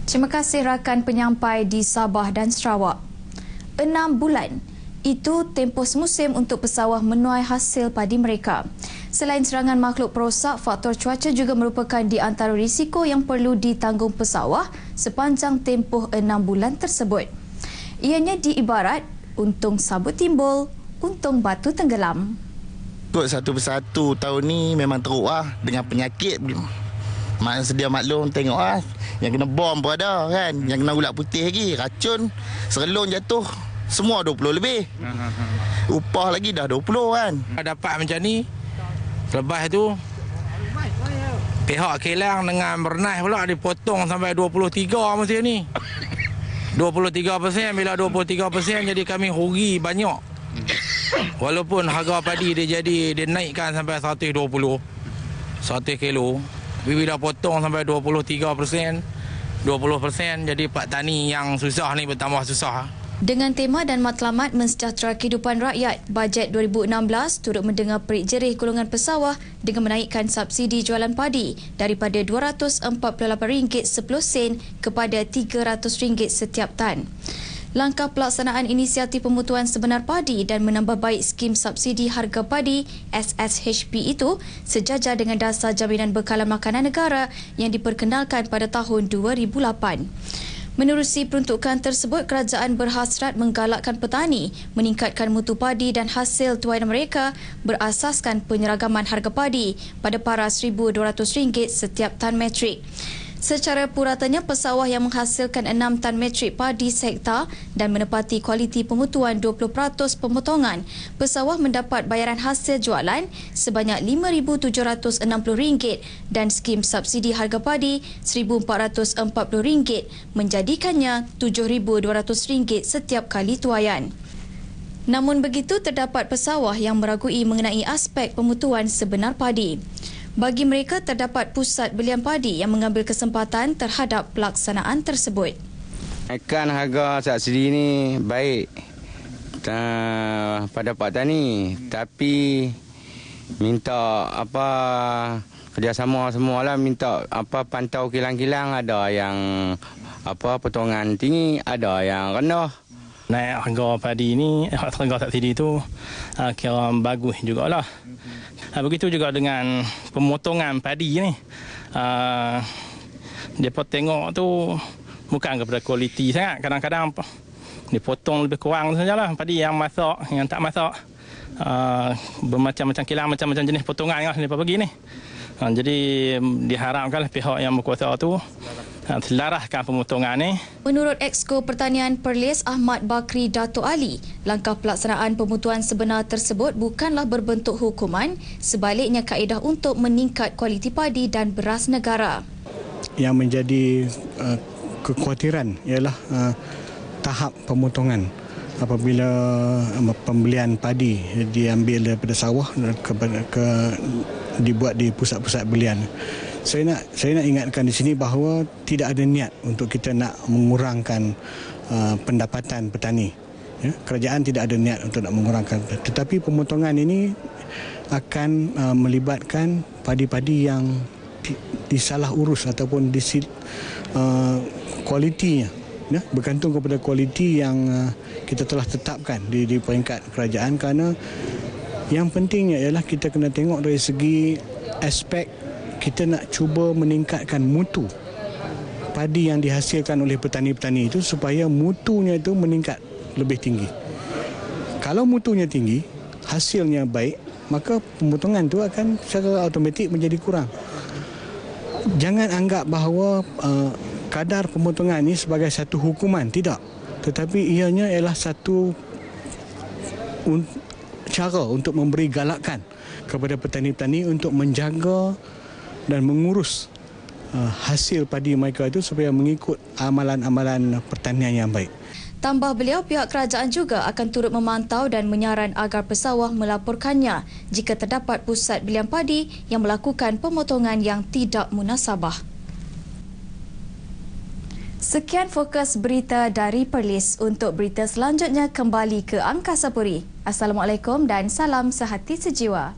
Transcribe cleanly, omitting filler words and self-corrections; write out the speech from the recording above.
Terima kasih rakan penyampai di Sabah dan Sarawak. 6 bulan, itu tempoh semusim untuk pesawah menuai hasil padi mereka. Selain serangan makhluk perosak, faktor cuaca juga merupakan di antara risiko yang perlu ditanggung pesawah sepanjang tempoh 6 bulan tersebut. Ianya diibarat untung sabut timbul, untung batu tenggelam. Ikut satu persatu tahun ni memang teruk dengan penyakit. Sedia maklum tengok yang kena bom pun ada kan, yang kena ulat putih lagi, racun, serelung jatuh, semua 20 lebih. Upah lagi dah 20 kan. Dapat macam ni, lepas tu pihak kilang dengan Bernais pula dipotong sampai 23 mesti ni. 23%, bila 23% jadi kami rugi banyak. Walaupun harga padi dia naikkan sampai 120 kilo. Bila potong sampai 23%, 20%, jadi pak tani yang susah ni bertambah susah. Dengan tema dan matlamat mensejahtera kehidupan rakyat, bajet 2016 turut mendengar perik jerih golongan pesawah dengan menaikkan subsidi jualan padi daripada RM248.10 kepada RM300 setiap tan. Langkah pelaksanaan inisiatif pemutuan sebenar padi dan menambah baik skim subsidi harga padi SSHP itu sejajar dengan dasar jaminan bekalan makanan negara yang diperkenalkan pada tahun 2008. Menerusi peruntukan tersebut, kerajaan berhasrat menggalakkan petani meningkatkan mutu padi dan hasil tuaian mereka berasaskan penyeragaman harga padi pada paras RM1,200 setiap tan metrik. Secara puratanya, pesawah yang menghasilkan 6 tan metrik padi sehektar dan menepati kualiti pemutuan 20% pemotongan, pesawah mendapat bayaran hasil jualan sebanyak RM5,760 dan skim subsidi harga padi RM1,440 menjadikannya RM7,200 setiap kali tuaian. Namun begitu, terdapat pesawah yang meragui mengenai aspek pemutuan sebenar padi. Bagi mereka, terdapat pusat belian padi yang mengambil kesempatan terhadap pelaksanaan tersebut. Naikkan harga subsidi ini baik pada pak tani, tapi minta kerjasama semualah, minta pantau kilang-kilang, ada yang potongan tinggi, ada yang rendah. Naik harga padi ni, harga subsidi tu kira bagus jugalah. Begitu juga dengan pemotongan padi ni. Mereka tengok tu bukan kepada kualiti sangat. Kadang-kadang dipotong lebih kurang sajalah. Padi yang masak, yang tak masak. Bermacam-macam kilang, macam-macam jenis potongan yang mereka bagi ni. Jadi diharapkanlah pihak yang berkuasa tu selaraskan pemotongan ni. Menurut Exco Pertanian Perlis Ahmad Bakri Dato' Ali, langkah pelaksanaan pemutuan sebenar tersebut bukanlah berbentuk hukuman, sebaliknya kaedah untuk meningkat kualiti padi dan beras negara. Yang menjadi kekhawatiran ialah tahap pemotongan. Apabila pembelian padi diambil daripada sawah dibuat di pusat-pusat belian. Saya nak ingatkan di sini bahawa tidak ada niat untuk kita nak mengurangkan pendapatan petani. Ya, kerajaan tidak ada niat untuk nak mengurangkan. Tetapi pemotongan ini akan melibatkan padi-padi yang disalah urus ataupun kualitinya. Ya, bergantung kepada kualiti yang kita telah tetapkan di peringkat kerajaan, kerana yang pentingnya ialah kita kena tengok dari segi aspek kita nak cuba meningkatkan mutu padi yang dihasilkan oleh petani-petani itu supaya mutunya itu meningkat lebih tinggi. Kalau mutunya tinggi, hasilnya baik, maka pemotongan itu akan secara automatik menjadi kurang. Jangan anggap bahawa kadar pemotongan ini sebagai satu hukuman, tidak. Tetapi ianya ialah satu cara untuk memberi galakan kepada petani-petani untuk menjaga dan mengurus hasil padi mereka itu supaya mengikut amalan-amalan pertanian yang baik. Tambah beliau, pihak kerajaan juga akan turut memantau dan menyaran agar pesawah melaporkannya jika terdapat pusat belian padi yang melakukan pemotongan yang tidak munasabah. Sekian fokus berita dari Perlis. Untuk berita selanjutnya, kembali ke Angkasa Puri. Assalamualaikum dan salam sehati sejiwa.